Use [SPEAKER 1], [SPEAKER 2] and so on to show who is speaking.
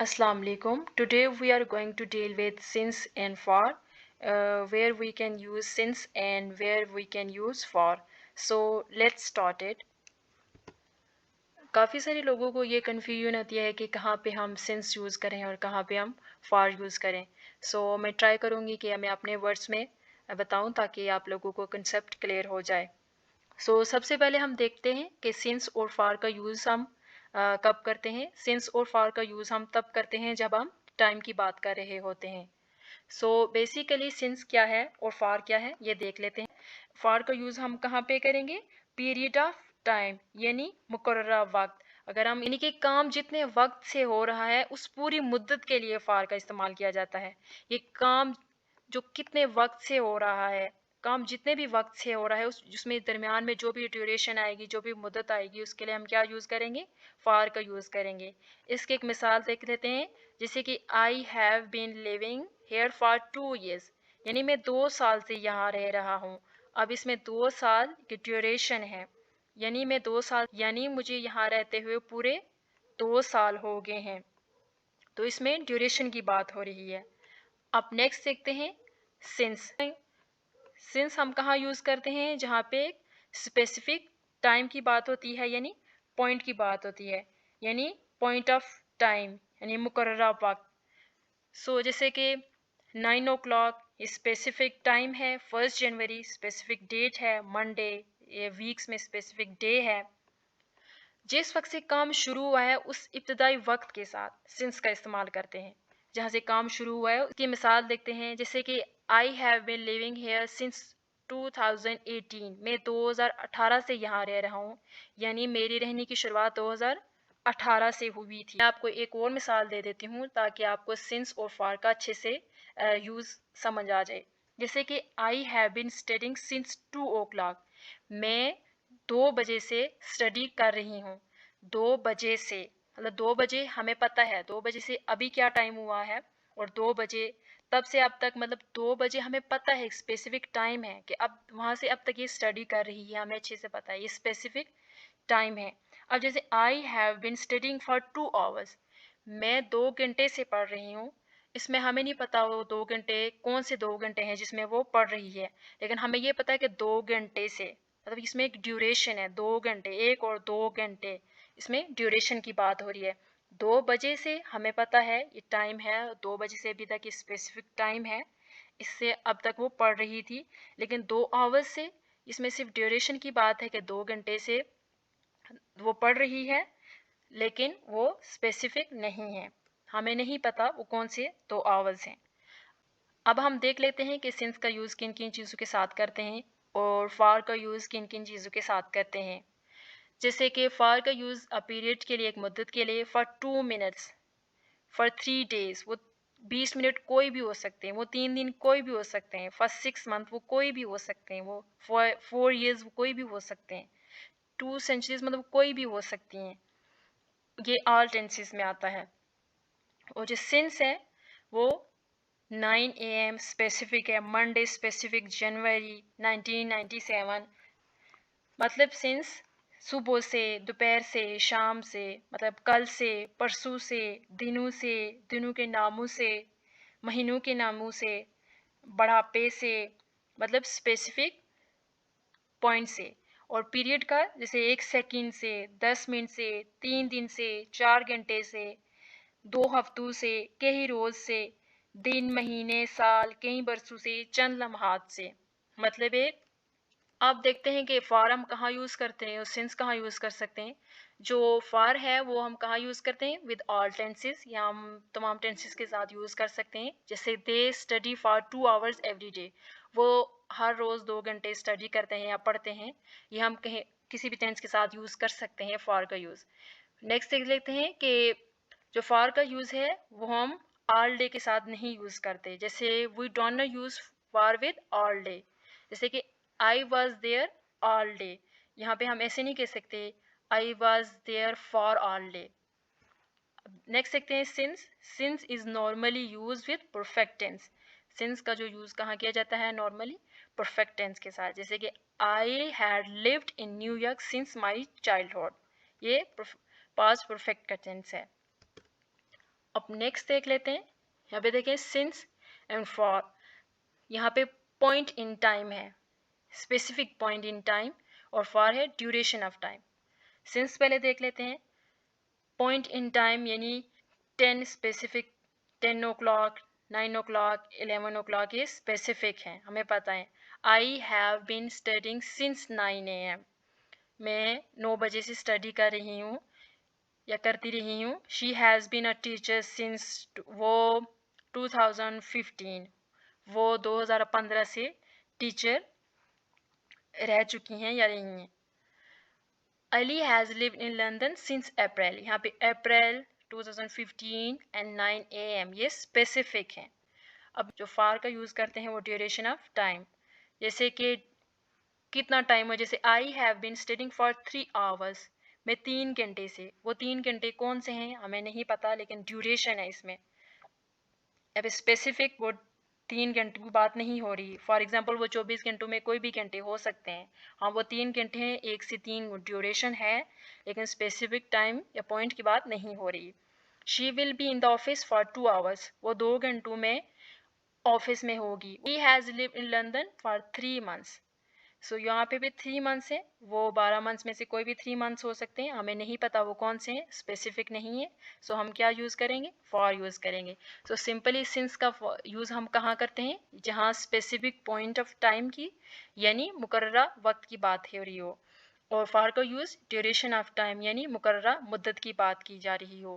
[SPEAKER 1] Assalamu alaikum. Today we are going to deal with since and for, where we can use since and where we can use for. So let's start it. काफ़ी सारे लोगों को ये confusion होती है कि कहाँ पे हम सिंस यूज़ करें और कहाँ पे हम फॉर यूज़ करें. सो मैं ट्राई करूँगी कि मैं अपने वर्ड्स में बताऊँ ताकि आप लोगों को कंसेप्ट क्लियर हो जाए. सबसे पहले हम देखते हैं कि सिंस और फॉर का यूज़ हम कब करते हैं. सिंस और फॉर का यूज़ हम तब करते हैं जब हम टाइम की बात कर रहे होते हैं. बेसिकली सिंस क्या है और फॉर क्या है ये देख लेते हैं. फॉर का यूज़ हम कहाँ पे करेंगे? पीरियड ऑफ टाइम यानी मुकर्ररा वक्त. अगर हम यानी कि काम जितने वक्त से हो रहा है उस पूरी मुद्दत के लिए फॉर का इस्तेमाल किया जाता है. ये काम जो कितने वक्त से हो रहा है, काम जितने भी वक्त से हो रहा है उसमें दरमियान में जो भी ड्यूरेशन आएगी, जो भी मुद्दत आएगी, उसके लिए हम क्या यूज़ करेंगे? फॉर का यूज़ करेंगे. इसकी एक मिसाल देख लेते हैं. जैसे कि I have been living here for 2 years, यानी मैं 2 साल से यहाँ रह रहा हूँ. अब इसमें 2 साल की ड्यूरेशन है, यानी मैं 2 साल यानी मुझे यहाँ रहते हुए पूरे 2 साल हो गए हैं. तो इसमें ड्यूरेशन की बात हो रही है. अब नेक्स्ट देखते हैं सिंस. सिंस हम कहाँ यूज़ करते हैं? जहाँ पे स्पेसिफिक टाइम की बात होती है, यानी पॉइंट की बात होती है, यानी पॉइंट ऑफ टाइम यानी मुकर्ररा वक्त. जैसे कि 9 o'clock स्पेसिफिक टाइम है, 1 जनवरी स्पेसिफिक डेट है, मंडे ये वीक्स में स्पेसिफिक डे है. जिस वक्त से काम शुरू हुआ है उस इब्तदाई वक्त के साथ सिंस का इस्तेमाल करते हैं. जहाँ से काम शुरू हुआ है उसकी मिसाल देखते हैं. जैसे कि I have been living here since 2018, मैं 2018 से यहाँ रह रहा हूँ, यानी मेरी रहने की शुरुआत 2018 से हुई थी. मैं आपको एक और मिसाल दे देती हूँ ताकि आपको सिंस और फॉर का अच्छे से यूज़ समझ आ जाए. जैसे कि I have been studying since 2 o'clock, मैं 2 बजे से स्टडी कर रही हूँ. 2 बजे से मतलब 2 बजे हमें पता है 2 बजे से अभी क्या टाइम हुआ है, और 2 बजे तब से अब तक मतलब 2 बजे हमें पता है, स्पेसिफिक टाइम है कि अब वहाँ से अब तक ये स्टडी कर रही है, हमें अच्छे से पता है ये स्पेसिफिक टाइम है. अब जैसे I have been studying for 2 hours, मैं 2 घंटे से पढ़ रही हूँ. इसमें हमें नहीं पता वो 2 घंटे कौन से 2 घंटे हैं जिसमें वो पढ़ रही है, लेकिन हमें ये पता है कि 2 घंटे से मतलब इसमें एक ड्यूरेशन है, 2 घंटे, 1 और 2 घंटे, इसमें ड्यूरेशन की बात हो रही है. 2 बजे से हमें पता है ये टाइम है, 2 बजे से अभी तक ये स्पेसिफिक टाइम है, इससे अब तक वो पढ़ रही थी. लेकिन 2 आवर्स से इसमें सिर्फ ड्यूरेशन की बात है कि 2 घंटे से वो पढ़ रही है, लेकिन वो स्पेसिफिक नहीं है, हमें नहीं पता वो कौन से 2 आवर्स हैं. अब हम देख लेते हैं कि सिंस का यूज़ किन किन चीज़ों के साथ करते हैं और फॉर का यूज़ किन किन चीज़ों के साथ करते हैं. जैसे कि फॉर का यूज़ पीरियड के लिए, एक मुद्दत के लिए, फॉर 2 minutes, फॉर 3 days, वो 20 मिनट कोई भी हो सकते हैं, वो 3 दिन कोई भी हो सकते हैं, फॉर 6 month वो कोई भी हो सकते हैं, वो फॉर 4 years वो कोई भी हो सकते हैं, 2 centuries मतलब कोई भी हो सकती हैं. ये ऑल टेंसेस में आता है. और जो सिंस है वो 9 AM स्पेसिफिक है, मंडे स्पेसिफिक, जनवरी 1997, मतलब सिंस सुबह से, दोपहर से, शाम से, मतलब कल से, परसों से, दिनों के नामों से, महीनों के नामों से, बढ़ापे से, मतलब स्पेसिफिक पॉइंट से. और पीरियड का जैसे 1 सेकंड से, 10 मिनट से, 3 दिन से, 4 घंटे से, 2 हफ्तों से, कई रोज़ से, दिन, महीने, साल, कई बरसों से, चंद लम्हात से. मतलब एक आप देखते हैं कि फॉर हम कहाँ यूज़ करते हैं और सिंस कहाँ यूज़ कर सकते हैं. जो फॉर है वो हम कहाँ यूज़ करते हैं? विद ऑल टेंसेस, या हम तमाम टेंसेस के साथ यूज़ कर सकते हैं. जैसे they study for 2 hours every day, वो हर रोज़ 2 घंटे स्टडी करते हैं या पढ़ते हैं. ये हम कहीं किसी भी टेंस के साथ यूज़ कर सकते हैं फॉर का यूज़. नेक्स्ट देख लेते हैं कि जो फॉर का यूज़ है वो हम ऑल डे के साथ नहीं यूज़ करते. जैसे we don't not use for with all day. जैसे कि I was there all day, यहाँ पे हम ऐसे नहीं कह सकते I was there for all day. Next देखते हैं since. Since is normally use with perfect tense. Since का जो यूज़ कहाँ किया जाता है? नॉर्मली परफेक्ट टेंस के साथ. जैसे कि I had lived in New York since my childhood, ये पास्ट परफेक्ट का टेंस है. अब अब नेक्स्ट देख लेते हैं। यहाँ पे देखें सिंस एंड फॉर, यहाँ पे पॉइंट इन टाइम है, स्पेसिफिक पॉइंट इन टाइम, और फॉर है ड्यूरेशन ऑफ टाइम। सिंस पहले देख लेते हैं। पॉइंट इन टाइम यानी 10 specific, 10 o'clock, 9 o'clock, 11 o'clock, ये स्पेसिफिक हैं, हमें पता है। I have been studying since 9 AM, मैं 9 बजे से स्टडी कर रही हूँ या करती रही हूँ। She has been a teacher since, वो 2015, वो 2015 से टीचर रह चुकी हैं या रही हैं। Ali has lived in London since April, यहाँ पे अप्रैल 2015 एंड 9 AM, ये स्पेसिफिक हैं। अब जो फार का यूज़ करते हैं वो ड्यूरेशन ऑफ टाइम, जैसे कि कितना टाइम हो, जैसे I have been studying for 3 hours, मैं 3 घंटे से, वो 3 घंटे कौन से हैं हमें नहीं पता, लेकिन ड्यूरेशन है इसमें। अब स्पेसिफिक वो 3 घंटे की बात नहीं हो रही। फॉर एग्जांपल वो 24 घंटों में कोई भी घंटे हो सकते हैं। हाँ वो 3 घंटे हैं, 1 से 3 ड्यूरेशन है, लेकिन स्पेसिफिक टाइम या पॉइंट की बात नहीं हो रही। She will be in the office for 2 hours, वो 2 घंटों में ऑफिस में होगी। He has lived in London for 3 months, so यहाँ पे भी 3 मंथ्स है, वो 12 मंथ्स में से कोई भी 3 मंथ्स हो सकते हैं, हमें नहीं पता वो कौन से हैं, स्पेसिफिक नहीं है। सो हम क्या यूज़ करेंगे, फॉर यूज़ करेंगे। सो सिंपली सिंस का यूज़ हम कहाँ करते हैं, जहाँ स्पेसिफिक पॉइंट ऑफ टाइम की यानी मुकर्ररा वक्त की बात हो रही हो, और फॉर का यूज़ ड्यूरेशन ऑफ टाइम यानी मुकर्ररा मुद्दत की बात की जा रही हो।